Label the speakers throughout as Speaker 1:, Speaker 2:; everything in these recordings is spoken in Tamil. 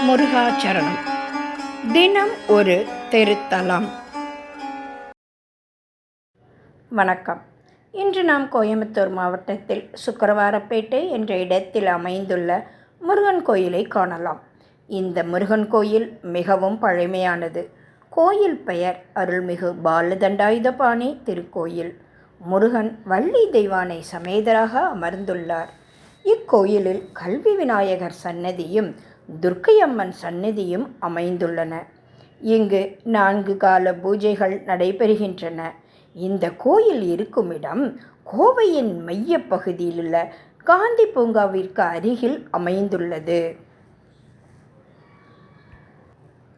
Speaker 1: முருகாச்சரணம். தினம் ஒரு திருத்தலம். வணக்கம். இன்று நாம் கோயம்புத்தூர் மாவட்டத்தில் சுக்கரவாரப்பேட்டை என்ற இடத்தில் அமைந்துள்ள முருகன் கோயிலை காணலாம். இந்த முருகன் கோயில் மிகவும் பழமையானது. கோயில் பெயர் அருள்மிகு பாலதண்டாயுதபாணி திருக்கோயில். முருகன் வள்ளி தெய்வானை சமேதராக அமர்ந்துள்ளார். இக்கோயிலில் கல்வி விநாயகர் சன்னதியும் துர்க்கையம்மன் சன்னதியும் அமைந்துள்ளன. இங்கு 4 கால பூஜைகள் நடைபெறுகின்றன. இந்த கோயில் இருக்குமிடம் கோவையின் மைய பகுதியிலுள்ள காந்தி பூங்காவிற்கு அருகில் அமைந்துள்ளது.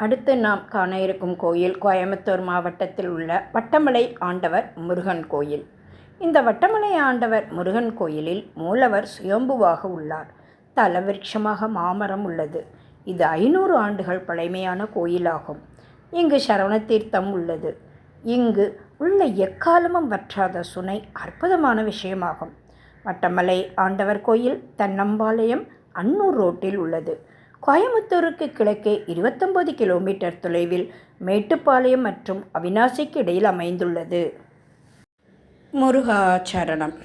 Speaker 1: அடுத்து நாம் காண இருக்கும் கோயில் கோயம்புத்தூர் மாவட்டத்தில் உள்ள வட்டமலை ஆண்டவர் முருகன் கோயில். இந்த வட்டமலை ஆண்டவர் முருகன் கோயிலில் மூலவர் சுயம்புவாக உள்ளார். தலவிருட்சமாக மாமரம் உள்ளது. இது 500 ஆண்டுகள் பழமையான கோயிலாகும். இங்கு சரவண தீர்த்தம் உள்ளது. இங்கு உள்ள எக்காலமும் வற்றாத சுனை அற்புதமான விஷயமாகும். வட்டமலை ஆண்டவர் கோயில் தன்னம்பாளையம் அன்னூர் ரோட்டில் உள்ளது. கோயம்புத்தூருக்கு கிழக்கே 29 கிலோமீட்டர் தொலைவில் மேட்டுப்பாளையம் மற்றும் அவிநாசிக்கு இடையில் அமைந்துள்ளது. முருகாச்சரணம்.